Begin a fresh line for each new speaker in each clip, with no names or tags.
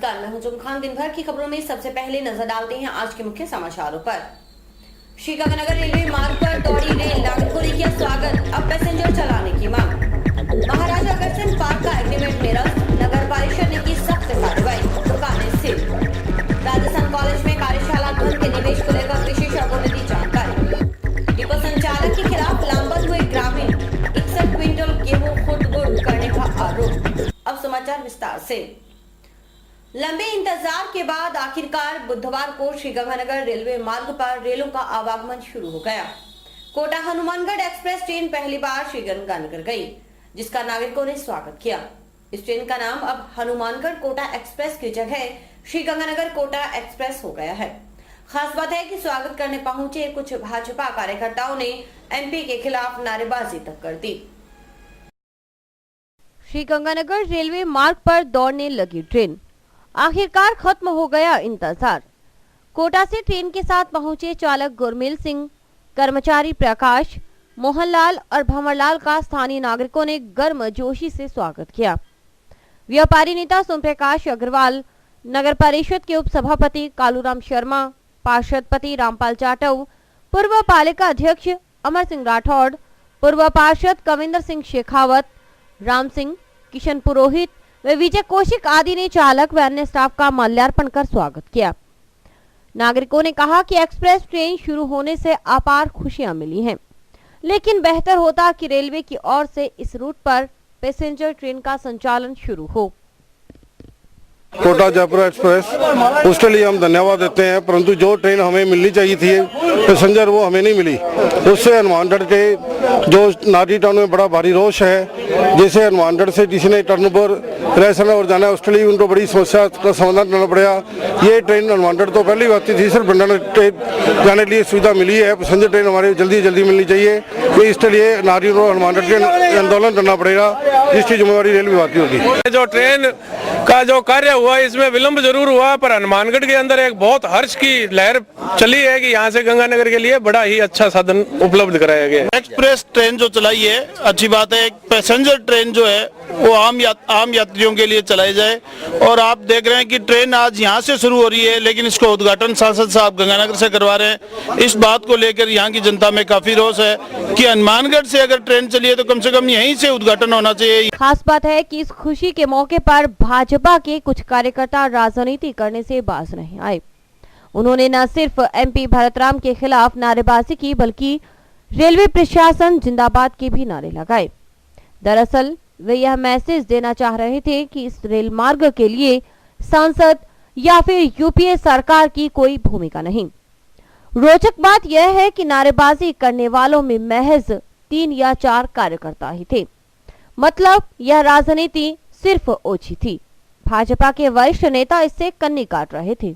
नमस्कार, मैं हूं जुम खान। दिन भर की खबरों में सबसे पहले नजर डालते हैं आज के मुख्य समाचारों पर। श्रीगंगानगर रेलवे मार्ग पर दौड़ी रेल, नागरिकों ने किया स्वागत, अब पैसेंजर चलाने की मांग। महाराजा अग्रसेन पार्क का एग्रीमेंट निरस्त, नगर परिषद ने की सख्त कार्रवाई, दुकानें सील। राजस्थान कॉलेज में कार्यशाला धन के निवेश को लेकर विशेषज्ञों ने दी जानकारी। डिपो संचालक के खिलाफ लामबंद हुए ग्रामीण, 61 क्विंटल गेहूं खुर्द-बुर्द करने का आरोप। अब समाचार विस्तार से। लंबे इंतजार के बाद आखिरकार बुधवार को श्रीगंगानगर रेलवे मार्ग पर रेलों का आवागमन शुरू हो गया। कोटा हनुमानगढ़ एक्सप्रेस ट्रेन पहली बार श्रीगंगानगर गई, जिसका नागरिकों ने स्वागत किया। इस ट्रेन का नाम अब हनुमानगढ़ कोटा एक्सप्रेस की जगह श्रीगंगानगर कोटा एक्सप्रेस हो गया है। खास बात है कि स्वागत करने पहुंचे कुछ भाजपा कार्यकर्ताओं ने एमपी के खिलाफ नारेबाजी तक कर दी। श्रीगंगानगर रेलवे मार्ग पर दौड़ने लगी ट्रेन, आखिरकार खत्म हो गया इंतजार। कोटा से ट्रेन के साथ पहुंचे चालक गुरमेल सिंह, कर्मचारी प्रकाश, मोहनलाल और भंवरलाल का स्थानीय नागरिकों ने गर्मजोशी से स्वागत किया। व्यापारी नेता सोमप्रकाश अग्रवाल, नगर परिषद के उप सभापति कालूराम शर्मा, पार्षद पति रामपाल जाटव, पूर्व पालिका अध्यक्ष अमर सिंह राठौड़, पूर्व पार्षद कविंदर सिंह शेखावत, राम सिंह, किशन पुरोहित व विजय कौशिक आदि ने चालक व अन्य स्टाफ का माल्यार्पण कर स्वागत किया। नागरिकों ने कहा कि एक्सप्रेस ट्रेन शुरू होने से अपार खुशियां मिली हैं, लेकिन बेहतर होता कि रेलवे की ओर से इस रूट पर पैसेंजर ट्रेन का संचालन शुरू हो।
कोटा जयपुर एक्सप्रेस, उसके लिए हम धन्यवाद देते हैं, परंतु जो ट्रेन हमें मिलनी चाहिए थी पैसेंजर, वो हमें नहीं मिली। उससे हनुमानगढ़ के जो नाटी टाउन में बड़ा भारी रोष है। जैसे हनुमानगढ़ से किसी ने टर्नपुर रेसन और जाना है, उसके लिए उनको बड़ी समस्या का समाधान करना पड़ेगा। ये ट्रेन हनुमानगढ़ तो पहले ही आती थी, सिर्फ भंडारा जाने के लिए सुविधा मिली है। पैसेंजर ट्रेन हमारी जल्दी मिलनी चाहिए, तो इसके लिए नारी और हनुमानगढ़ के आंदोलन करना पड़ेगा, जिसकी जिम्मेवारी रेल विभाग की होगी।
जो ट्रेन का जो कार्य हुआ इसमें विलंब जरूर हुआ, पर हनुमानगढ़ के अंदर एक बहुत हर्ष की लहर चली है कि यहाँ से गंगानगर के लिए बड़ा ही अच्छा साधन उपलब्ध कराया गया है।
एक्सप्रेस ट्रेन जो चलाई है अच्छी बात है। एक पैसेंजर ट्रेन जो है वो आम यात्रियों के लिए चलाई जाए, और आप देख रहे हैं कि ट्रेन आज यहाँ से शुरू हो रही है, लेकिन इसको उद्घाटन सांसद साहब गंगानगर से करवा रहे हैं। इस बात को लेकर यहाँ की जनता में काफी रोष है कि हनुमानगढ़ से अगर ट्रेन चली है तो कम से कम यहीं से उद्घाटन होना चाहिए।
खास बात है कि इस खुशी के मौके पर भाजपा के कुछ कार्यकर्ता राजनीति करने से बाज नहीं आए। उन्होंने न सिर्फ एमपी भरतराम के खिलाफ नारेबाजी की, बल्कि रेलवे प्रशासन जिंदाबाद के भी नारे लगाए। दरअसल वे यह मैसेज देना चाह रहे थे कि इस रेल मार्ग के लिए सांसद या फिर यूपीए सरकार की कोई भूमिका नहीं। रोचक बात यह है कि नारेबाजी करने वालों में महज 3 या 4 कार्यकर्ता ही थे। मतलब यह राजनीति सिर्फ ओछी थी। भाजपा के वरिष्ठ नेता इससे कन्नी काट रहे थे।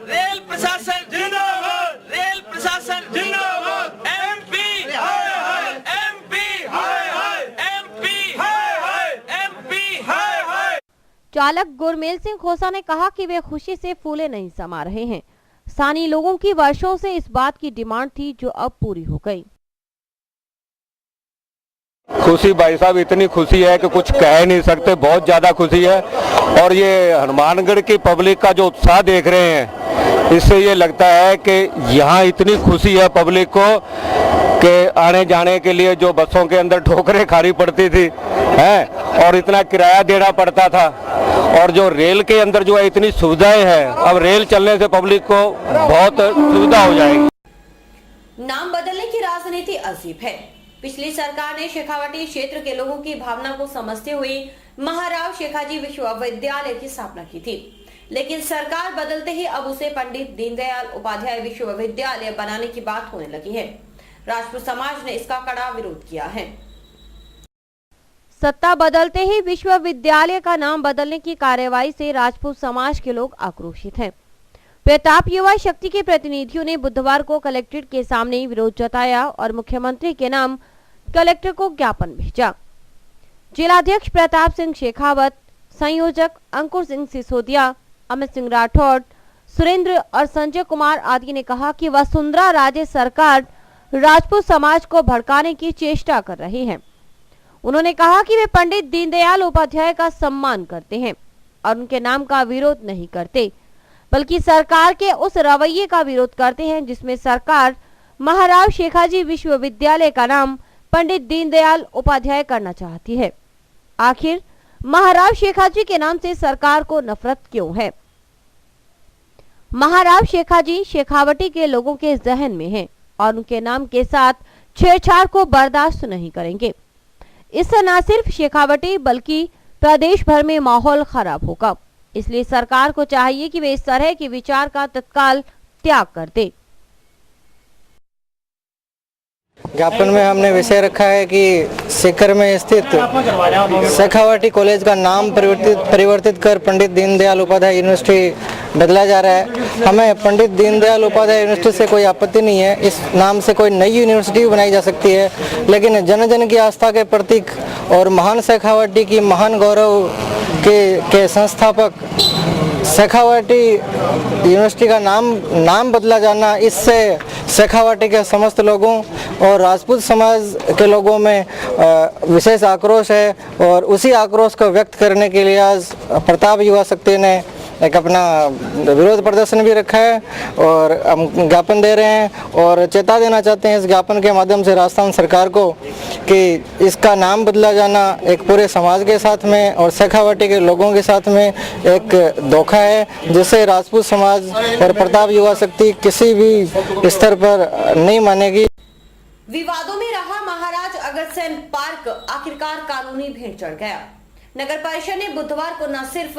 रेल प्रशासन जिंदाबाद, रेल प्रशासन जिंदाबाद, एमपी हाय हाय, एमपी हाय हाय, एमपी हाय हाय, एमपी हाय हाय।
चालक गुरमेल सिंह खोसा ने कहा कि वे खुशी से फूले नहीं समा रहे हैं। स्थानीय लोगों की वर्षों से इस बात की डिमांड थी, जो अब पूरी हो गई।
खुशी भाई साहब, इतनी खुशी है कि कुछ कह नहीं सकते, बहुत ज्यादा खुशी है। और ये हनुमानगढ़ की पब्लिक का जो उत्साह देख रहे हैं, इससे ये लगता है कि यहाँ इतनी खुशी है पब्लिक को कि आने जाने के लिए जो बसों के अंदर ठोकरें खानी पड़ती थी है, और इतना किराया देना पड़ता था, और जो रेल के अंदर जो है इतनी सुविधाएं हैं, अब रेल चलने से पब्लिक को बहुत सुविधा हो जाएगी।
नाम बदलने की राजनीति अजीब है। पिछली सरकार ने शेखावटी क्षेत्र के लोगों की भावना को समझते हुए महाराव शेखाजी विश्वविद्यालय की स्थापना की थी, लेकिन सरकार बदलते ही अब उसे पंडित दीनदयाल उपाध्याय विश्वविद्यालय बनाने की बात होने लगी है। राजपूत समाज ने इसका कड़ा विरोध किया है। सत्ता बदलते ही विश्वविद्यालय का नाम बदलने की कार्यवाही से राजपूत समाज के लोग आक्रोशित हैं। प्रताप युवा शक्ति के प्रतिनिधियों ने बुधवार को कलेक्ट्रेट के सामने विरोध जताया और मुख्यमंत्री के नाम कलेक्टर को ज्ञापन भेजा। जिलाध्यक्ष प्रताप सिंह शेखावत, संयोजक अंकुर सिंह सिसोदिया, अमित सिंह राठौड़, सुरेंद्र और संजय कुमार आदि ने कहा कि वसुंधरा राजे सरकार राजपूत समाज को भड़काने की चेष्टा कर रही है।
उन्होंने कहा कि वे पंडित दीनदयाल उपाध्याय का सम्मान करते हैं और उनके नाम का विरोध नहीं करते, बल्कि सरकार के उस रवैये का विरोध करते हैं जिसमें सरकार महाराव शेखाजी विश्वविद्यालय का नाम पंडित दीनदयाल उपाध्याय करना चाहती है। आखिर महाराव शेखाजी के नाम से सरकार को नफरत क्यों है? महाराव शेखाजी शेखावटी के लोगों के जहन में हैं और उनके नाम के साथ छेड़छाड़ को बर्दाश्त नहीं करेंगे। इससे न सिर्फ शेखावटी बल्कि प्रदेश भर में माहौल खराब होगा। इसलिए सरकार को चाहिए कि वे इस तरह के विचार का तत्काल त्याग कर दे।
ज्ञापन में हमने विषय रखा है कि सीकर में स्थित शेखावटी कॉलेज का नाम परिवर्तित कर पंडित दीनदयाल उपाध्याय यूनिवर्सिटी बदला जा रहा है। हमें पंडित दीनदयाल उपाध्याय यूनिवर्सिटी से कोई आपत्ति नहीं है, इस नाम से कोई नई यूनिवर्सिटी बनाई जा सकती है, लेकिन जन जन की आस्था के प्रतीक और महान शेखावटी की महान गौरव के संस्थापक शेखावटी यूनिवर्सिटी का नाम बदला जाना, इससे शेखावटी के समस्त लोगों और राजपूत समाज के लोगों में विशेष आक्रोश है और उसी आक्रोश को व्यक्त करने के लिए आज प्रताप युवा शक्ति ने एक अपना विरोध प्रदर्शन भी रखा है और हम ज्ञापन दे रहे हैं और चेता देना चाहते हैं इस ज्ञापन के माध्यम से राजस्थान सरकार को कि इसका नाम बदला जाना एक पूरे समाज के साथ में और शेखावटी के लोगों के साथ में एक धोखा है, जिसे राजपूत समाज और प्रताप युवा शक्ति किसी भी स्तर पर नहीं मानेगी।
विवादों में रहा महाराज अग्रसेन पार्क आखिरकार कानूनी भेंट चढ़ गया। नगर परिषद ने बुधवार को न सिर्फ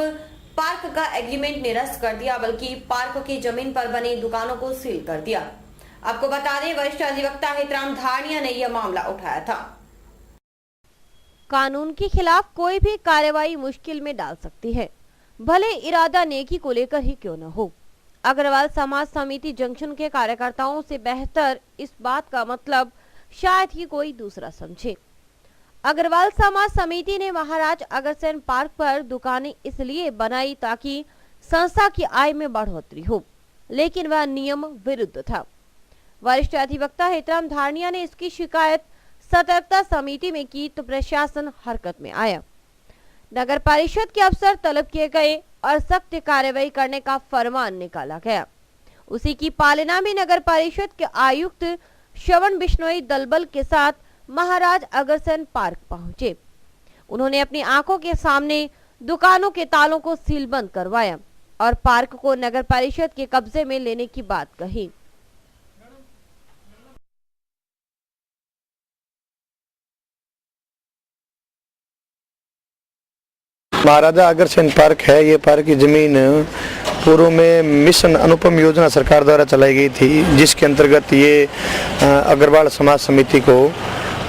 पार्क का एग्रीमेंट निरस्त कर दिया बल्कि पार्क की जमीन पर बनी दुकानों को सील कर दिया। आपको बता दें, वरिष्ठ अधिवक्ता हितराम धारणिया ने यह मामला उठाया था।
कानून के खिलाफ कोई भी कार्रवाई मुश्किल में डाल सकती है, भले इरादा नेकी को लेकर ही क्यों न हो। अग्रवाल समाज समिति जंक्शन के कार्यकर्ताओं से बेहतर इस बात का मतलब शायद ही कोई दूसरा समझे। अग्रवाल समाज समिति ने महाराज अग्रसेन पार्क पर दुकानें इसलिए बनाई ताकि संस्था की आय में बढ़ोतरी हो, लेकिन वह नियम विरुद्ध था। वरिष्ठ अधिवक्ता हितराम धारणिया ने इसकी शिकायत सतर्कता समिति में की तो प्रशासन हरकत में आया। नगर परिषद के अफसर तलब किए गए और सख्त कार्रवाई करने का फरमान निकाला गया। उसी की पालना में नगर परिषद के आयुक्त श्रवण बिश्नोई दलबल के साथ महाराज अग्रसेन पार्क पहुंचे। उन्होंने अपनी आंखों के सामने दुकानों के तालों को सीलबंद करवाया और पार्क को नगर परिषद के कब्जे में लेने की बात कही।
महाराजा अग्रसेन पार्क है। ये पार्क की जमीन पूर्व में मिशन अनुपम योजना सरकार द्वारा चलाई गई थी, जिसके अंतर्गत ये अग्रवाल समाज समिति को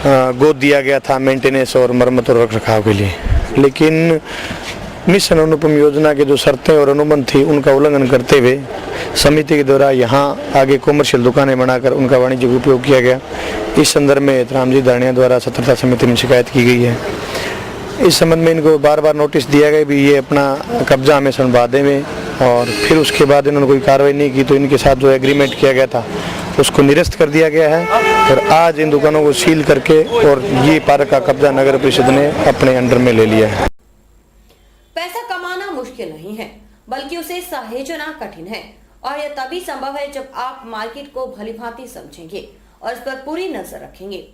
गोद दिया गया था मेंटेनेंस और मरम्मत और रखरखाव के लिए। लेकिन मिशन अनुपम योजना के जो शर्तें और अनुबंध थी उनका उल्लंघन करते हुए समिति के द्वारा यहाँ आगे कॉमर्शियल दुकानें बनाकर उनका वाणिज्यिक उपयोग किया गया। इस संदर्भ में हितराम जी धारणिया द्वारा सतर्कता समिति में शिकायत की गई है। इस संबंध में इनको बार बार नोटिस दिया गया भी ये अपना कब्जा हमें सुनवा दें, और फिर उसके बाद इन्होंने कोई कार्रवाई नहीं की तो इनके साथ जो एग्रीमेंट किया गया था उसको निरस्त कर दिया गया है और आज इन दुकानों को सील करके और ये पार्क का कब्जा नगर परिषद ने अपने अंडर में ले लिया है।
पैसा कमाना मुश्किल नहीं है बल्कि उसे सहेजना कठिन है और यह तभी संभव है जब आप मार्केट को भलीभांति समझेंगे और इस पर पूरी नजर रखेंगे।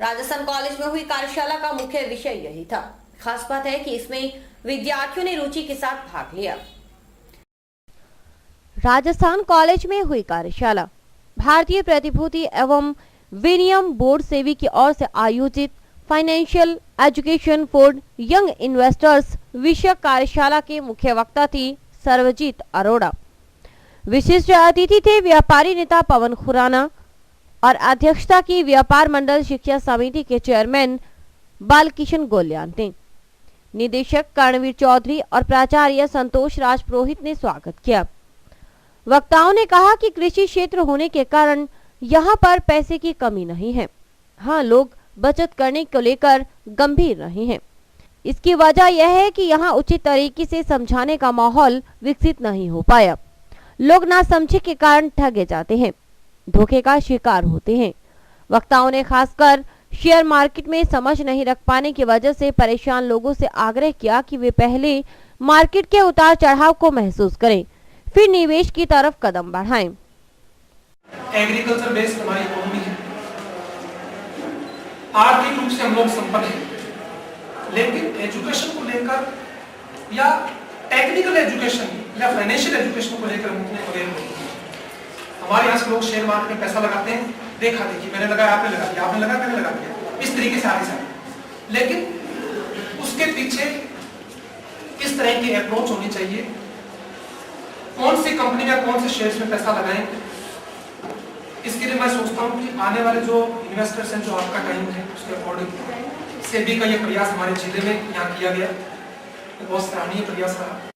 राजस्थान कॉलेज में हुई कार्यशाला का मुख्य विषय यही था। खास बात है कि इसमें विद्यार्थियों ने रुचि के साथ भाग लिया।
राजस्थान कॉलेज में हुई कार्यशाला भारतीय प्रतिभूति एवं विनियम बोर्ड सेवी की ओर से आयोजित financial education for young investors विषय कार्यशाला के मुख्य वक्ता थी सर्वजीत अरोड़ा। विशिष्ट अतिथि थे व्यापारी नेता पवन खुराना और अध्यक्षता की व्यापार मंडल शिक्षा समिति के चेयरमैन बालकिशन गोल्यान ने। निदेशक कर्णवीर चौधरी और प्राचार्य संतोष राज पुरोहित ने स्वागत किया। वक्ताओं ने कहा कि कृषि क्षेत्र होने के कारण यहाँ पर पैसे की कमी नहीं है। हाँ, लोग बचत करने को लेकर गंभीर नहीं हैं। इसकी वजह यह है कि यहाँ उचित तरीके से समझाने का माहौल विकसित नहीं हो पाया। लोग ना समझे के कारण ठगे जाते हैं, धोखे का शिकार होते हैं। वक्ताओं ने खासकर शेयर मार्केट में समझ नहीं रख पाने की वजह से परेशान लोगों से आग्रह किया कि वे पहले मार्केट के उतार चढ़ाव को महसूस करें, फिर निवेश की तरफ कदम बढ़ाएं।
एग्रीकल्चर बेस्ड हमारी इकोनॉमी है, आर्थिक रूप से हम लोग संपन्न हैं, लेकिन एजुकेशन को लेकर या टेक्निकल एजुकेशन या फाइनेंशियल एजुकेशन को लेकर हम उतने अवेयर नहीं हैं। हमारे यहाँ से लोग शेयर मार्केट में पैसा लगाते हैं, देखा देखी मैंने लगाया आपने लगा दिया, आपने लगाया मैंने लगा दिया, इस तरीके से आगे सारे। लेकिन उसके पीछे किस तरह की अप्रोच होनी चाहिए, कौन सी कंपनी में कौन से शेयर्स में पैसा लगाएं, इसके लिए मैं सोचता हूँ कि आने वाले जो इन्वेस्टर्स हैं, जो आपका टाइम है, उसके अकॉर्डिंग सेबी का ये प्रयास हमारे जिले में यहाँ किया गया, बहुत सराहनीय प्रयास रहा।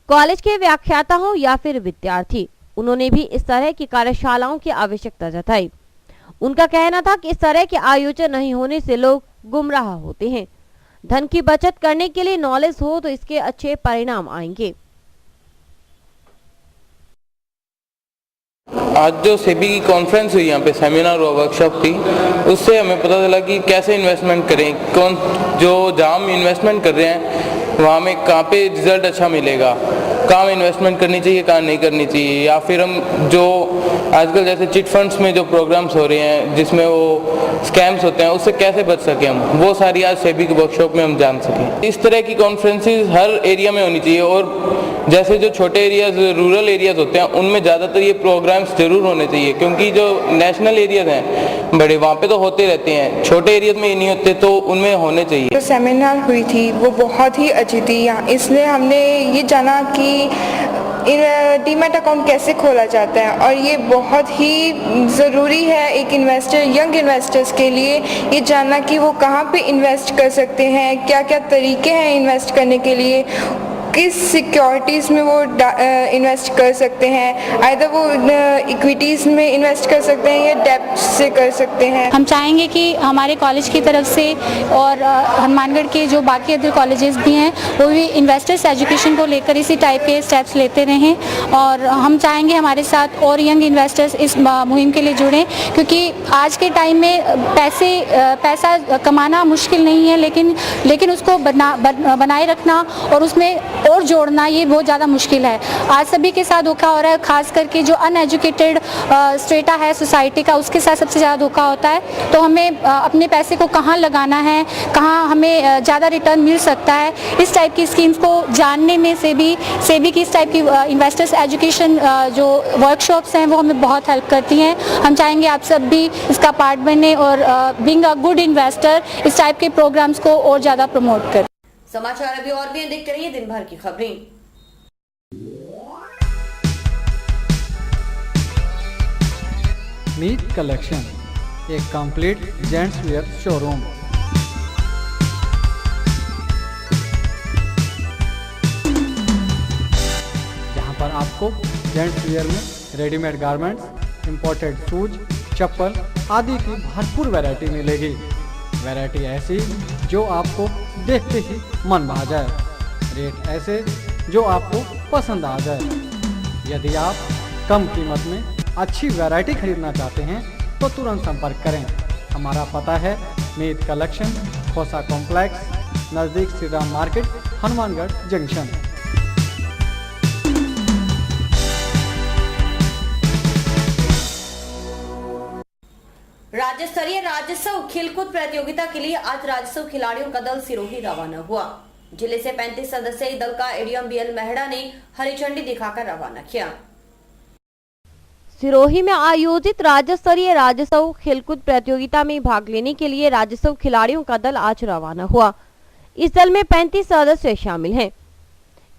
कॉलेज के व्याख्याता हो या फिर विद्यार्थी, उन्होंने भी इस तरह की कार्यशालाओं की आवश्यकता जताई। उनका कहना था कि इस तरह के आयोजन नहीं होने से लोग गुमराह होते हैं। धन की बचत करने के लिए नॉलेज हो तो इसके अच्छे परिणाम आएंगे।
आज जो सेबी की कॉन्फ्रेंस हुई, यहाँ पे सेमिनार और वर्कशॉप थी, उससे हमें पता चला कि कैसे इन्वेस्टमेंट करें, जहाँ हम इन्वेस्टमेंट कर रहे हैं वहाँ में कहाँ पे रिजल्ट अच्छा मिलेगा, कहाँ इन्वेस्टमेंट करनी चाहिए, कहाँ नहीं करनी चाहिए, या फिर हम जो आजकल जैसे चिट फंड्स में जो प्रोग्राम्स हो रहे हैं जिसमें वो स्कैम्स होते हैं, उससे कैसे बच सकें हम, वो सारी आज सेबी के वर्कशॉप में हम जान सकें। इस तरह की कॉन्फ्रेंसेस हर एरिया में होनी चाहिए, और जैसे जो छोटे एरियाज, रूरल एरियाज होते हैं, उनमें ज़्यादातर ये प्रोग्राम्स जरूर होने चाहिए, क्योंकि जो नेशनल एरियाज हैं बड़े, वहाँ पे तो होते रहते हैं, छोटे एरियाज में ये नहीं होते, तो उनमें होने चाहिए।
जो सेमिनार हुई थी वो बहुत ही अच्छी थी, इसलिए हमने ये जाना कि डीमैट अकाउंट कैसे खोला जाता है, और ये बहुत ही ज़रूरी है एक इन्वेस्टर, यंग इन्वेस्टर्स के लिए ये जानना कि वो कहाँ पे इन्वेस्ट कर सकते हैं, क्या क्या तरीके हैं इन्वेस्ट करने के लिए, किस सिक्योरिटीज़ में वो इन्वेस्ट कर सकते हैं, आइदर वो इक्विटीज़ में इन्वेस्ट कर सकते हैं या डेब्ट से कर सकते हैं।
हम चाहेंगे कि हमारे कॉलेज की तरफ से और हनुमानगढ़ के जो बाकी अदर कॉलेजेस भी हैं वो भी इन्वेस्टर्स एजुकेशन को लेकर इसी टाइप के स्टेप्स लेते रहें, और हम चाहेंगे हमारे साथ और यंग इन्वेस्टर्स इस मुहिम के लिए जुड़ें, क्योंकि आज के टाइम में पैसा कमाना मुश्किल नहीं है, लेकिन उसको बनाए रखना और उसमें और जोड़ना ये बहुत ज़्यादा मुश्किल है। आज सभी के साथ धोखा हो रहा है, खास करके जो अनएजुकेटेड स्ट्रेटा है सोसाइटी का, उसके साथ सबसे ज़्यादा धोखा होता है। तो हमें अपने पैसे को कहाँ लगाना है, कहाँ हमें ज़्यादा रिटर्न मिल सकता है, इस टाइप की स्कीम्स को जानने में सेबी की इस टाइप की इन्वेस्टर्स एजुकेशन जो वर्कशॉप्स हैं वो हमें बहुत हेल्प करती हैं। हम चाहेंगे आप सब भी इसका पार्ट बने और बीइंग अ गुड इन्वेस्टर इस टाइप के प्रोग्राम्स को और ज़्यादा प्रमोट करें।
समाचार अभी और भी देखते रहिए दिन भर की खबरें।
मीत कलेक्शन, एक कंप्लीट जेंट्स वेयर शोरूम। जहां पर आपको जेंट्स वेयर में रेडीमेड गारमेंट्स, इंपोर्टेड शूज, चप्पल आदि की भरपूर वैरायटी मिलेगी। वैरायटी ऐसी जो आपको देखते ही मन भा जाए, रेट ऐसे जो आपको पसंद आ जाए। यदि आप कम कीमत में अच्छी वैरायटी खरीदना चाहते हैं तो तुरंत संपर्क करें। हमारा पता है मीत कलेक्शन, खोसा कॉम्प्लेक्स, नज़दीक श्री राम मार्केट, हनुमानगढ़ जंक्शन।
राज्य स्तरीय राज्योत्सव खेलकूद प्रतियोगिता के लिए आज राज्योत्सव खिलाड़ियों का दल सिरोही रवाना हुआ। जिले से 35 सदस्यीय दल का एडीएम बीएल मेहड़ा ने हरी झंडी दिखाकर रवाना किया।
सिरोही में आयोजित राज्य स्तरीय राज्योत्सव खेलकूद प्रतियोगिता में भाग लेने के लिए राज्योत्सव खिलाड़ियों का दल आज रवाना हुआ। इस दल में 35 सदस्य शामिल हैं।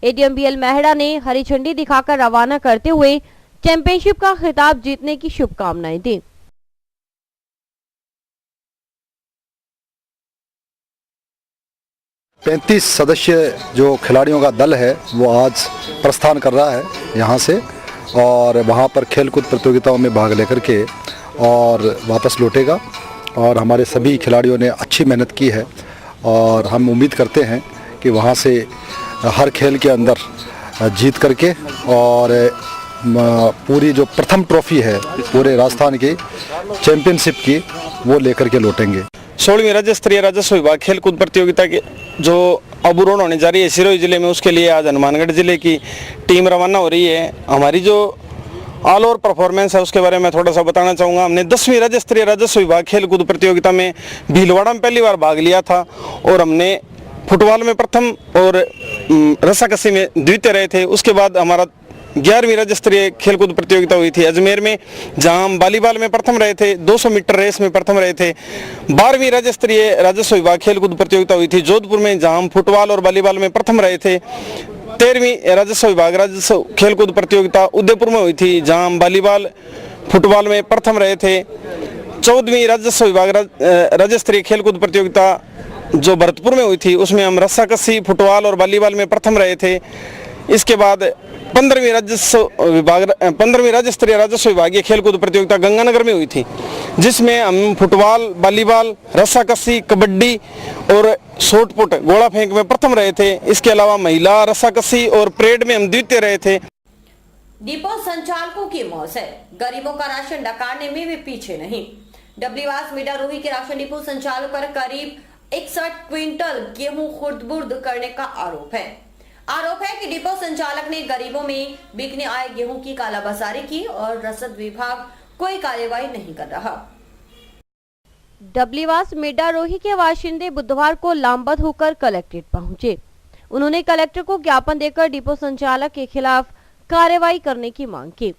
एडीएम बीएल मेहड़ा ने हरी झंडी दिखाकर रवाना करते हुए चैंपियनशिप का खिताब जीतने की शुभकामनाएं दी।
35 सदस्य जो खिलाड़ियों का दल है वो आज प्रस्थान कर रहा है यहाँ से, और वहाँ पर खेलकूद प्रतियोगिताओं में भाग लेकर के और वापस लौटेगा। और हमारे सभी खिलाड़ियों ने अच्छी मेहनत की है और हम उम्मीद करते हैं कि वहाँ से हर खेल के अंदर जीत करके और पूरी जो प्रथम ट्रॉफी है पूरे राजस्थान की चैंपियनशिप की वो लेकर के लौटेंगे।
16वीं राज्य स्तरीय राजस्व विभाग खेलकूद प्रतियोगिता के जो अवरोहण होने जा रही है सिरोही जिले में, उसके लिए आज हनुमानगढ़ जिले की टीम रवाना हो रही है। हमारी जो ऑल ओवर परफॉर्मेंस है उसके बारे में थोड़ा सा बताना चाहूँगा। हमने 10वीं राज्य स्तरीय राजस्व विभाग खेलकूद प्रतियोगिता में भीलवाड़ा में पहली बार भाग लिया था और हमने फुटबॉल में प्रथम और रस्साकसी में द्वितीय रहे थे। उसके बाद हमारा 11वीं राज्य स्तरीय खेलकूद प्रतियोगिता हुई थी अजमेर में, जहां हम वॉलीबॉल में प्रथम रहे थे, 200 मीटर रेस में प्रथम रहे थे। 12वीं राज्य स्तरीय राजस्व विभाग खेलकूद प्रतियोगिता हुई थी जोधपुर में, जहां हम फुटबॉल और वॉलीबॉल में प्रथम रहे थे। 13वीं राजस्व विभाग राजस्व खेलकूद प्रतियोगिता उदयपुर में हुई थी, जहां हम वॉलीबॉल फुटबॉल में प्रथम रहे थे। 14वीं राजस्व विभाग राज्य स्तरीय खेलकूद प्रतियोगिता जो भरतपुर में हुई थी, उसमें हम रस्साकसी, फुटबॉल और वॉलीबॉल में प्रथम रहे थे। इसके बाद 15वीं राज्य स्तरीय राजस्व विभागीय खेलकूद प्रतियोगिता गंगानगर में हुई थी, जिसमें हम फुटबॉल, वॉलीबॉल, रस्साकसी, कबड्डी और शॉटपुट गोला फेंक में प्रथम रहे थे। इसके अलावा महिला रस्साकसी और परेड में हम द्वितीय रहे थे।
डिपो संचालकों की मौज है, गरीबों का राशन डकारने में वे पीछे नहीं। डब्ल्यूआस मिडारोही के राशन डिपो संचालक पर करीब 61 क्विंटल गेहूं खुर्द-बुर्द करने का आरोप है कि डिपो संचालक ने गरीबों में बिकने आए गेहूं की कालाबाजारी की और रसद विभाग कोई कार्यवाही नहीं कर रहा।
डब्ल्यूआस मिडारोही के बाशिंदे बुधवार को लामबंद होकर कलेक्ट्रेट पहुंचे। उन्होंने कलेक्टर को ज्ञापन देकर डिपो संचालक के खिलाफ कार्रवाई करने की मांग की।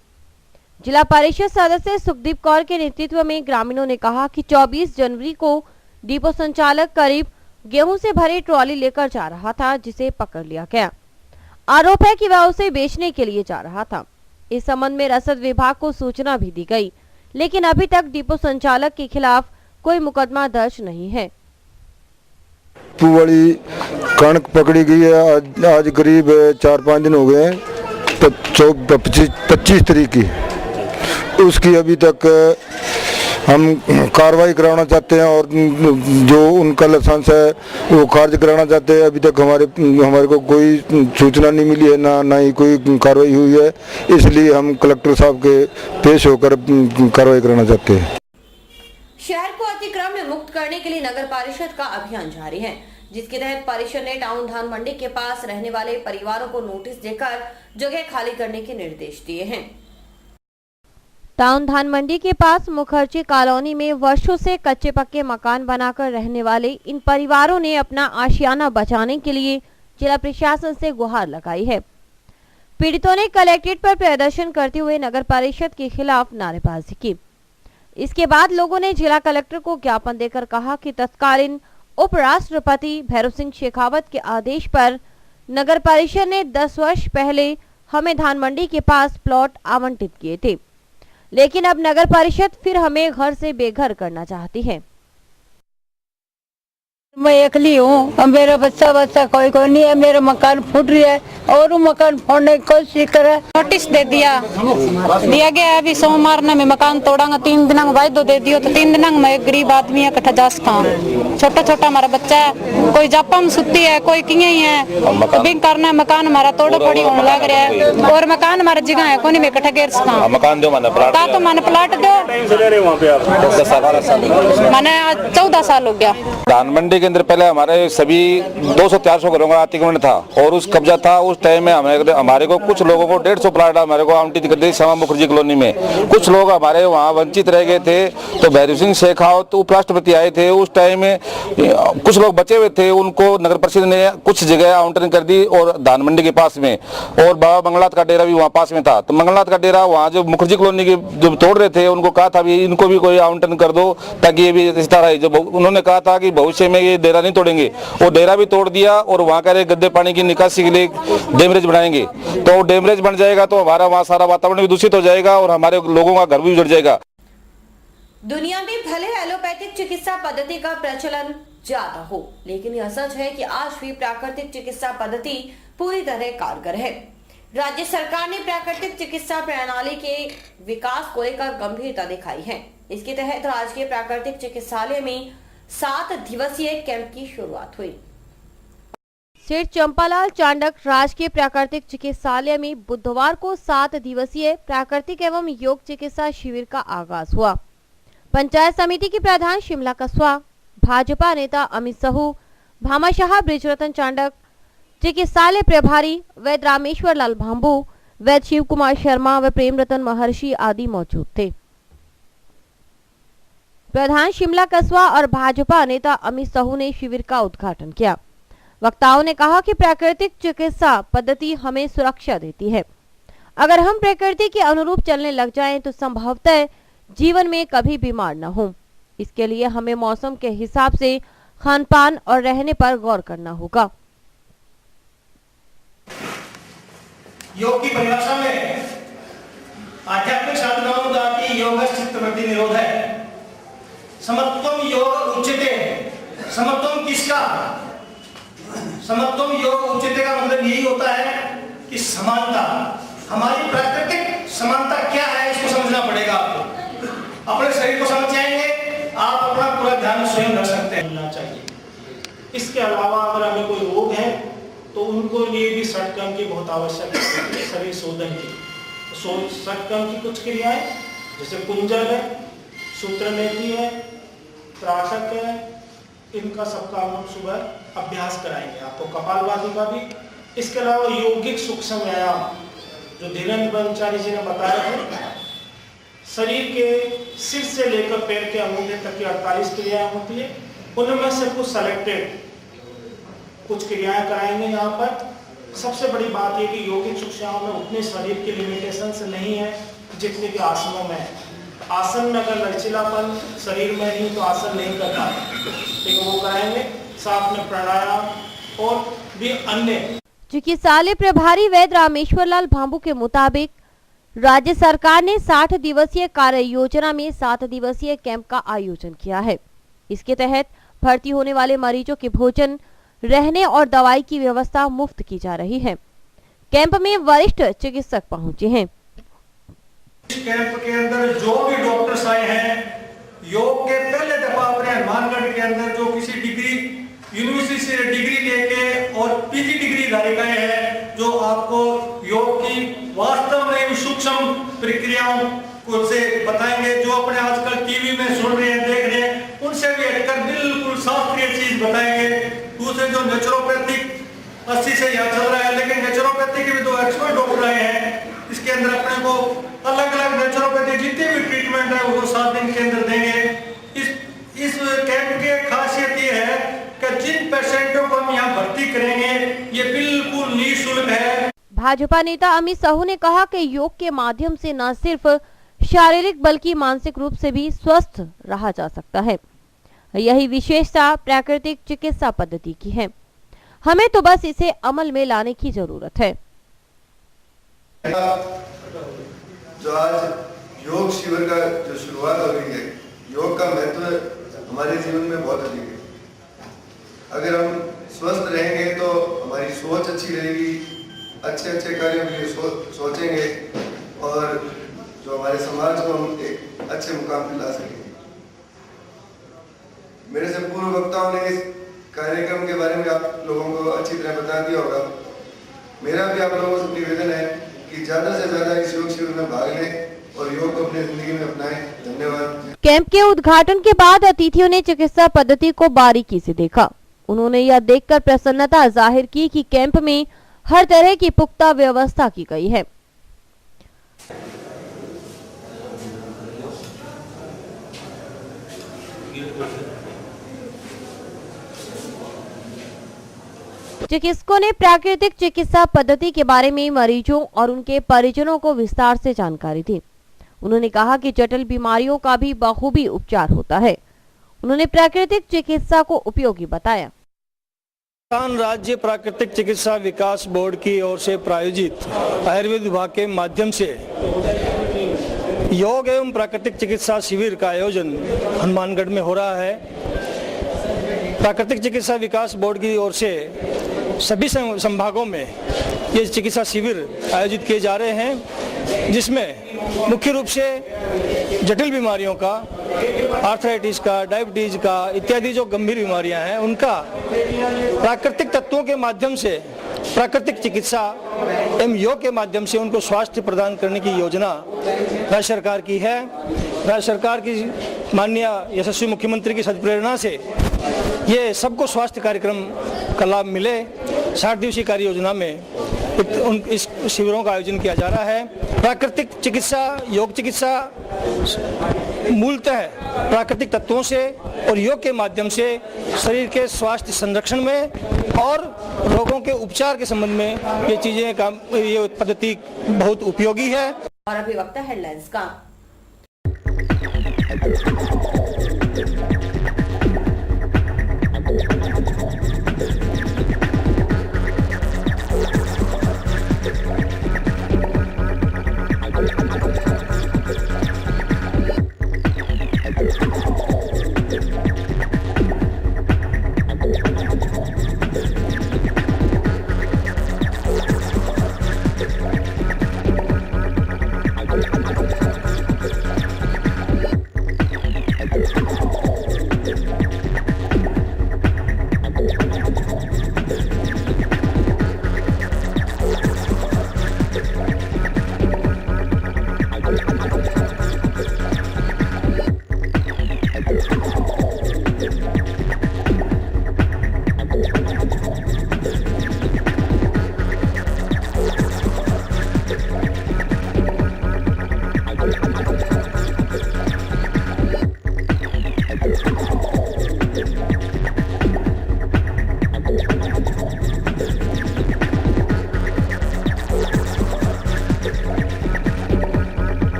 जिला परिषद सदस्य सुखदीप कौर के नेतृत्व में ग्रामीणों ने कहा कि 24 जनवरी को डिपो संचालक करीब गेहूं से भरी ट्रॉली लेकर जा रहा था, जिसे पकड़ लिया गया। आरोप है कि वह उसे बेचने के लिए जा रहा था। इस संबंध में रसद विभाग को सूचना भी दी गई, लेकिन अभी तक डिपो संचालक के खिलाफ कोई मुकदमा दर्ज नहीं है।
वाली कणक पकड़ी गई है, आज करीब 4-5 दिन हो गए हैं, 25 तारीख की। उसकी अभी तक हम कार्रवाई कराना चाहते हैं और जो उनका लाइसेंस है वो खारिज कराना चाहते हैं। अभी तक हमारे को कोई सूचना नहीं मिली है, ना ही कोई कार्रवाई हुई है, इसलिए हम कलेक्टर साहब के पेश होकर कार्रवाई कराना चाहते हैं।
शहर को अतिक्रमण मुक्त करने के लिए नगर परिषद का अभियान जारी है, जिसके तहत परिषद ने टाउन धान मंडी के पास रहने वाले परिवारों को नोटिस देकर जगह खाली करने के निर्देश दिए हैं।
टाउन धान मंडी के पास मुखर्जी कॉलोनी में वर्षों से कच्चे पक्के मकान बनाकर रहने वाले इन परिवारों ने अपना आशियाना बचाने के लिए जिला प्रशासन से गुहार लगाई है। पीड़ितों ने कलेक्ट्रेट पर प्रदर्शन करते हुए नगर परिषद के खिलाफ नारेबाजी की। इसके बाद लोगों ने जिला कलेक्टर को ज्ञापन देकर कहा कि तत्कालीन उपराष्ट्रपति भैरव सिंह शेखावत के आदेश पर नगर परिषद ने 10 वर्ष पहले हमें धान मंडी के पास प्लॉट आवंटित किए थे, लेकिन अब नगर परिषद फिर हमें घर से बेघर करना चाहती है।
मैं अकेली हूँ, मेरा बच्चा कोई नहीं है, मेरा मकान फूट रहा है और वो मकान फोड़ने की कोशिश करे।
नोटिस दे दिया गया है। अभी सोमवार ने मैं मकान तोड़ांगा, 3 दिन वायदो दे दियो, तो 3 दिन में एक गरीब आदमी है कट्ठा जा सका। छोटा हमारा बच्चा है, कोई जापा में सुती है, कोई किए ही है, तो बिंग करना मकान हमारा तोड़ फोड़ी होने लग रहा है और मकान हमारा जगह है कोनी में कट्ठा घेर सका।
मकान दो मैंने
प्लाट दो मैंने 14 साल हो गया।
धान मंडी के अंदर पहले हमारे सभी 200-400 घरों का अतिक्रमण था और उस कब्जा था। उस टाइम में हमारे को कुछ लोगों को 150 प्लाट हमारे को आवंटित कर दी श्यामा मुखर्जी कॉलोनी में। कुछ लोग हमारे वहाँ वंचित रह गए थे, तो भैरव सिंह शेखावत उपराष्ट्रपति आए थे। उस टाइम में कुछ लोग बचे हुए थे, उनको नगर परिषद ने कुछ जगह आवंटन कर दी और धान मंडी के पास में, और बाबा मंगलनाथ का डेरा भी वहाँ पास में था। तो मंगलनाथ का डेरा वहाँ जो मुखर्जी कॉलोनी के जो तोड़ रहे थे उनको कहा था भी इनको भी कोई आवंटन कर दो, ताकि ये भी इस तरह जो उन्होंने कहा था कि भविष्य में ये डेरा नहीं तोड़ेंगे, वो डेरा भी तोड़ दिया और वहाँ का गद्दे पानी की निकासी के लिए डैमरेज बनाएंगे। तो डैमरेज बन जाएगा तो हमारा वहाँ सारा वातावरण भी दूषित हो जाएगा और हमारे लोगों का घर भी उजड़ जाएगा।
दुनिया में भले एलोपैथिक चिकित्सा पद्धति का प्रचलन ज्यादा हो, लेकिन यह सच है कि आज भी प्राकृतिक चिकित्सा पद्धति पूरी तरह कारगर है। राज्य सरकार ने प्राकृतिक चिकित्सा प्रणाली के विकास को लेकर गंभीरता दिखाई है। इसके तहत राजकीय प्राकृतिक चिकित्सालय में 7 दिवसीय कैंप की शुरुआत हुई।
सेठ चंपालाल चांडक राजकीय प्राकृतिक चिकित्सालय में बुधवार को 7 दिवसीय प्राकृतिक एवं योग चिकित्सा शिविर का आगाज हुआ। पंचायत समिति की प्रधान शिमला कस्वा, भाजपा नेता अमित साहू, भामाशाह ब्रिजरतन चांडक, चिकित्सालय प्रभारी वैद्य रामेश्वर लाल भांबू, वैद्य शिव कुमार शर्मा व प्रेम रतन महर्षि आदि मौजूद थे। प्रधान शिमला कस्बा और भाजपा नेता अमित साहू ने शिविर का उद्घाटन किया। वक्ताओं ने कहा कि प्राकृतिक चिकित्सा पद्धति हमें सुरक्षा देती है। अगर हम प्रकृति के अनुरूप चलने लग जाएं तो संभवतः जीवन में कभी बीमार न हो। इसके लिए हमें मौसम के हिसाब से खान पान और रहने पर गौर करना होगा।
योग की परिभाषा में आध्यात्मिक साधनाओं का योग चित्तवृत्ति निरोध है। समत्वम योग उच्यते। समत्वम किसका? समत्वम योग उच्यते का मतलब यही होता है कि समानता। हमारी प्राकृतिक समानता क्या है इसको समझना पड़ेगा आपको। अपने शरीर को समझ जाएंगे, आप अपना पूरा ध्यान स्वयं रख सकते हैं। मिलना चाहिए। इसके अलावा अगर हमें कोई रोग है तो उनको लिए भी षटकर्म की बहुत आवश्यक है, शरीर शोधन की। षटकर्म की कुछ क्रियाएं जैसे कुंजल है, सूत्रनेति है, त्रासक है, इनका सबका हम सुबह अभ्यास कराएंगे आपको, कपालभाति का भी। इसके अलावा यौगिक सूक्ष्म व्यायाम जो धीरेन्द्र ब्रह्मचारी जी ने बताया है, शरीर के सिर से लेकर पैर के अंगूठे तक की 48 क्रियाएं होती है। उनमें से कुछ सेलेक्टेड कुछ क्रियाएं कराएंगे यहाँ पर। सबसे बड़ी बात यह कि यौगिक शिक्षाओं में उतने शरीर की लिमिटेशंस नहीं है जितने कि आसनों में है। आसन में अगर लचीलापन शरीर में नहीं तो आसन नहीं कर पाते, लेकिन वो कराएंगे। साथ में प्राणायाम और भी अन्य।
चिकित्सालय प्रभारी वैद्य रामेश्वर लाल भांबू के मुताबिक राज्य सरकार ने 60 दिवसीय कार्य योजना में 7 दिवसीय कैंप का आयोजन किया है। इसके तहत भर्ती होने वाले मरीजों के भोजन, रहने और दवाई की व्यवस्था मुफ्त की जा रही है। कैंप में वरिष्ठ चिकित्सक पहुंचे हैं।
इस कैंप के अंदर जो भी डॉक्टर्स आए हैं, योग के पहले दफा अपने हनुमानगढ़ के अंदर जो किसी डिग्री यूनिवर्सिटी से डिग्री लेके और पीजी डिग्री धारिकाएं हैं, जो आपको योग की वास्तव में सूक्ष्म प्रक्रियाओं को से बताएंगे, जो अपने आजकल टीवी में सुन रहे हैं, देख रहे हैं, उनसे भी हटकर बिल्कुल शास्त्रीय चीज बताएंगे। दूसरे जो नेचुरोपैथिक 80 से यहाँ चल रहा है, लेकिन नेचुरोपैथी के भी तो एक्सपर्ट डॉक्टर आए हैं। इसके अंदर अपने को अलग अलग नेचुरोपैथी जितने भी ट्रीटमेंट है वो 7 दिन के अंदर देंगे। इस कैंप की खासियत ये है कि जिन पेशेंटों को हम यहाँ भर्ती करेंगे ये बिल्कुल निःशुल्क है।
भाजपा नेता अमित साहू ने कहा कि योग के माध्यम से न सिर्फ शारीरिक बल्कि मानसिक रूप से भी स्वस्थ रहा जा सकता है। यही विशेषता प्राकृतिक चिकित्सा पद्धति की है। हमें तो बस इसे अमल में लाने की जरूरत है।
जो आज योग शिविर का जो शुरुआत हो रही है, योग का महत्व हमारे जीवन में बहुत अधिक है। अगर हम स्वस्थ रहेंगे तो हमारी सोच अच्छी रहेगी, अच्छे अच्छे कार्यों के लिए सोचेंगे और जो हमारे समाज को हम एक अच्छे मुकाम पर ला सकेंगे। मेरे से पूर्व वक्ताओं ने इस कार्यक्रम के बारे में आप लोगों को अच्छी तरह बता दिया होगा। मेरा भी आप लोगों से निवेदन है कि ज्यादा से ज्यादा इस योग शिविर में भाग लें और योग को अपनी जिंदगी में अपनाएं। धन्यवाद।
कैंप के उद्घाटन के बाद अतिथियों ने चिकित्सा पद्धति को बारीकी से देखा। उन्होंने यह देखकर प्रसन्नता जाहिर की कि कैंप में हर तरह की पुख्ता व्यवस्था की गई है। चिकित्सकों ने प्राकृतिक चिकित्सा पद्धति के बारे में मरीजों और उनके परिजनों को विस्तार से जानकारी दी। उन्होंने कहा कि जटिल बीमारियों का भी बखूबी उपचार होता है। उन्होंने प्राकृतिक चिकित्सा को उपयोगी बताया।
राजस्थान राज्य प्राकृतिक चिकित्सा विकास बोर्ड की ओर से प्रायोजित आयुर्वेद विभाग के माध्यम से योग एवं प्राकृतिक चिकित्सा शिविर का आयोजन हनुमानगढ़ में हो रहा है। प्राकृतिक चिकित्सा विकास बोर्ड की ओर से सभी संभागों में ये चिकित्सा शिविर आयोजित किए जा रहे हैं, जिसमें मुख्य रूप से जटिल बीमारियों का, आर्थराइटिस का, डायबिटीज का इत्यादि जो गंभीर बीमारियां हैं उनका प्राकृतिक तत्वों के माध्यम से प्राकृतिक चिकित्सा एवं योग के माध्यम से उनको स्वास्थ्य प्रदान करने की योजना राज्य सरकार की है। राज्य सरकार की माननीय यशस्वी मुख्यमंत्री की सद्प्रेरणा से ये सबको स्वास्थ्य कार्यक्रम का लाभ मिले। 60 दिवसीय कार्य योजना में इस शिविरों का आयोजन किया जा रहा है। प्राकृतिक चिकित्सा, योग चिकित्सा मूलतः प्राकृतिक तत्वों से और योग के माध्यम से शरीर के स्वास्थ्य संरक्षण में और रोगों के उपचार के संबंध में ये चीजें ये पद्धति बहुत उपयोगी है।
और अभी वक्त है हेडलाइंस का।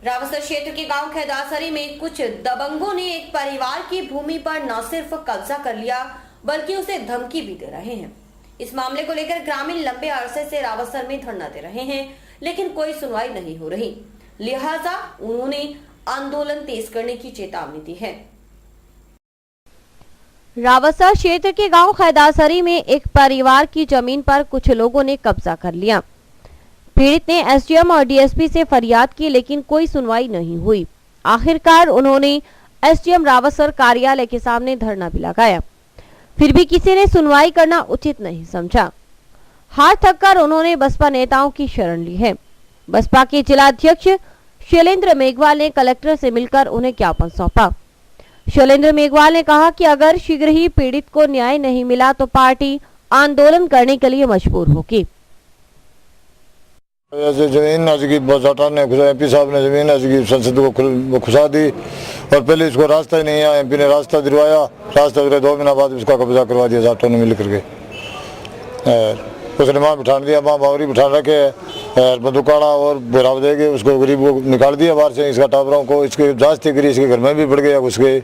रावसर क्षेत्र के गांव खेदासरी में कुछ दबंगों ने एक परिवार की भूमि पर न सिर्फ कब्जा कर लिया बल्कि उसे धमकी भी दे रहे हैं। इस मामले को लेकर ग्रामीण लंबे अरसे से रावसर में धरना दे रहे हैं, लेकिन कोई सुनवाई नहीं हो रही। लिहाजा उन्होंने आंदोलन तेज करने की चेतावनी दी है।
रावसर क्षेत्र के गांव खेदासरी में एक परिवार की जमीन पर कुछ लोगों ने कब्जा कर लिया। पीड़ित ने एसडीएम और डीएसपी से फरियाद की, लेकिन कोई सुनवाई नहीं हुई। आखिरकार उन्होंने एसडीएम रावसर कार्यालय के सामने धरना भी लगाया, फिर भी किसी ने सुनवाई करना उचित नहीं समझा। हार थककर उन्होंने बसपा नेताओं की शरण ली है। बसपा के जिलाध्यक्ष शैलेंद्र मेघवाल ने कलेक्टर से मिलकर उन्हें ज्ञापन सौंपा। शैलेंद्र मेघवाल ने कहा कि अगर शीघ्र ही पीड़ित को न्याय नहीं मिला तो पार्टी आंदोलन करने के लिए मजबूर होगी।
ऐसे जमीन की बसाटा ने एमपी साहब ने जमीन की संसद को खुशा दी और पहले इसको रास्ता ही नहीं आया। एमपी ने रास्ता दिलवाया, रास्ता करे 2 महीना बाद उसका कब्जा करवा दिया जाटों ने मिल करके। उसने वहाँ बिठा दिया, वहाँ बावरी बिठा रखे बंदूकाड़ा और बेराव देके उसको गरीब को निकाल दिया बाहर से। इसका टाबरों को इसकी जांचती करी, इसके घर में भी बढ़ गया उसके,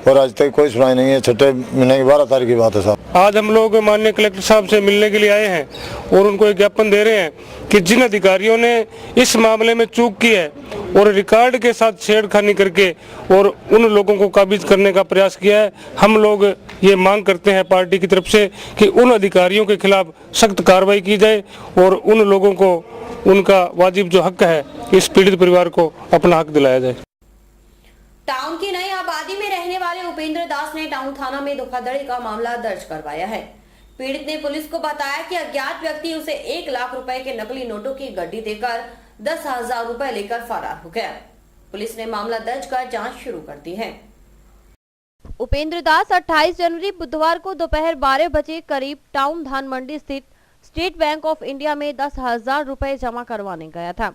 और आज तक कोई सुनाई नहीं है। 6 महीने की 12 तारीख की बात है साहब।
आज हम लोग माननीय कलेक्टर साहब से मिलने के लिए आए हैं और उनको एक ज्ञापन दे रहे हैं कि जिन अधिकारियों ने इस मामले में चूक की है और रिकॉर्ड के साथ छेड़खानी करके और उन लोगों को काबिज करने का प्रयास किया है, हम लोग ये मांग करते हैं पार्टी की तरफ से कि उन अधिकारियों के खिलाफ सख्त कार्रवाई की जाए और उन लोगों को उनका वाजिब जो हक है इस पीड़ित परिवार को अपना हक दिलाया जाए।
टाउन की नई आबादी में रहने वाले उपेंद्र दास ने टाउन थाना में धोखाधड़ी का मामला दर्ज करवाया है। पीड़ित ने पुलिस को बताया कि अज्ञात व्यक्ति उसे 1 लाख रुपए के नकली नोटों की गड्डी देकर 10,000 रुपए लेकर फरार हो गया। पुलिस ने मामला दर्ज कर जांच शुरू कर दी है।
उपेंद्र दास 28 जनवरी बुधवार को दोपहर 12 बजे करीब टाउन धान मंडी स्थित स्टेट बैंक ऑफ इंडिया में 10,000 रुपए जमा करवाने गया था।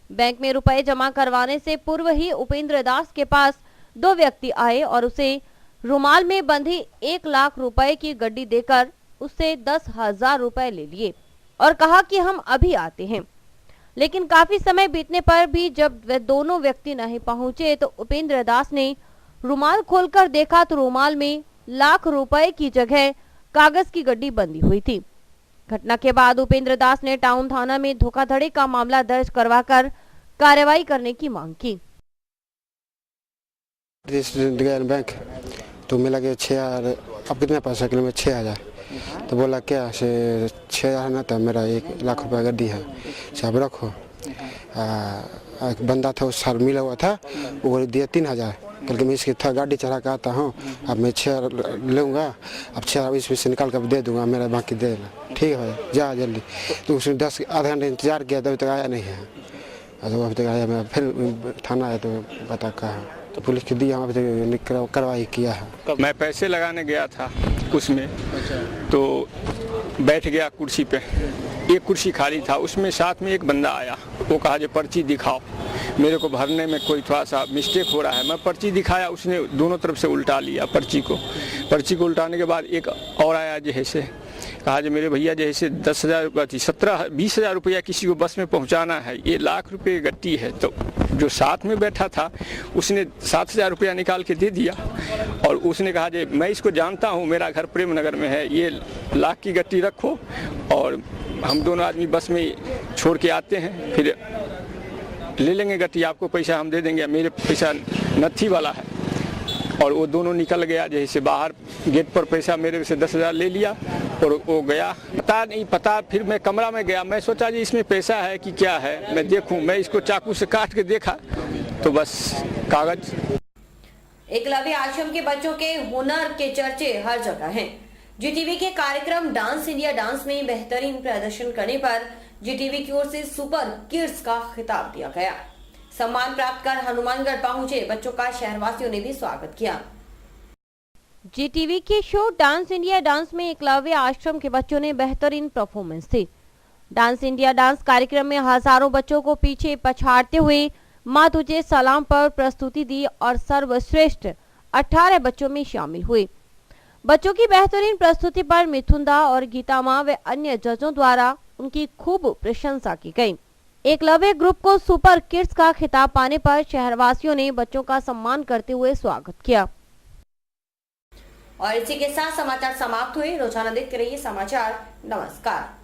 बैंक में रुपए जमा करवाने से पूर्व ही उपेंद्र दास के पास 2 व्यक्ति आए और उसे रुमाल में बंधी 1 लाख रुपए की गड्डी देकर उससे 10,000 रुपए ले लिए और कहा कि हम अभी आते हैं। लेकिन काफी समय बीतने पर भी जब वे दोनों व्यक्ति नहीं पहुंचे तो उपेंद्र दास ने रुमाल खोलकर देखा तो रुमाल में लाख रुपए की जगह कागज की गड्डी बंधी हुई थी। घटना के बाद उपेंद्र दास ने टाउन थाना में धोखाधड़ी का मामला दर्ज करवाकर कार्रवाई करने की मांग की।
बैंक तो मिला के 6,000, अब कितने पैसा किलो में 6,000, तो बोला क्या से 6,000 ना, तो मेरा 1 लाख रुपया गड्डी है, आप रखो। एक बंदा था उस साल मिला हुआ था, वो दिया 3,000, बल्कि मैं इसकी था गाड़ी चढ़ा के आता हूँ, अब मैं 6,000 लूँगा, अब 6,000 इसमें से निकाल कर दे दूँगा, मेरा बाकी दे देना। ठीक है जा जल्दी। तो उसने 10 आधा घंटे इंतजार किया, तभी तक आया नहीं है। तो अभी तक आया, मैं फिर थाना आया तो पता कहा, तो पुलिस की दी, अभी तक कार्रवाई किया है।
मैं पैसे लगाने गया था उसमें, तो बैठ गया कुर्सी पे, एक कुर्सी खाली था, उसमें साथ में एक बंदा आया, वो कहा जो पर्ची दिखाओ, मेरे को भरने में कोई थोड़ा सा मिस्टेक हो रहा है। मैं पर्ची दिखाया, उसने दोनों तरफ से उल्टा लिया पर्ची को उल्टाने के बाद एक और आया जैसे, कहा जो मेरे भैया जैसे 10,000 20 हज़ार रुपया किसी को बस में पहुंचाना है, ये लाख रुपए गट्टी है। तो जो साथ में बैठा था उसने 7,000 रुपया निकाल के दे दिया और उसने कहा जे मैं इसको जानता हूँ, मेरा घर प्रेम नगर में है, ये लाख की गट्टी रखो और हम दोनों आदमी बस में छोड़ के आते हैं, फिर ले लेंगे गट्टी, आपको पैसा हम दे देंगे, मेरे पैसा नत्थी वाला है। और वो दोनों निकल गया, जैसे बाहर गेट पर पैसा मेरे से 10,000 ले लिया और वो गया, पता। फिर मैं कमरा में गया, मैं सोचा जी इसमें पैसा है कि क्या है, मैं देखूं, मैं इसको चाकू से काट के देखा तो बस कागज।
एकलव्य आश्रम के बच्चों के हुनर के चर्चे हर जगह हैं। जीटीवी के कार्यक्रम डांस इंडिया डांस में बेहतरीन प्रदर्शन करने पर जीटीवी की ओर से सुपर किड्स का खिताब दिया गया। सम्मान प्राप्त कर हनुमानगढ़ पहुंचे बच्चों का शहरवासियों ने भी स्वागत किया।
जीटीवी के शो डांस इंडिया डांस में एकलव्य आश्रम के बच्चों ने बेहतरीन परफॉर्मेंस दी। डांस इंडिया डांस कार्यक्रम में हजारों बच्चों को पीछे पछाड़ते हुए माँ तुझे सलाम पर प्रस्तुति दी और सर्वश्रेष्ठ 18 बच्चों में शामिल हुए। बच्चों की बेहतरीन प्रस्तुति पर मिथुन दा और गीता माँ व अन्य जजों द्वारा उनकी खूब प्रशंसा की गई। एकलव्य ग्रुप को सुपर किड्स का खिताब पाने पर शहरवासियों ने बच्चों का सम्मान करते हुए स्वागत किया।
और इसी के साथ समाचार समाप्त हुए। रोजाना देखते रहिए समाचार। नमस्कार।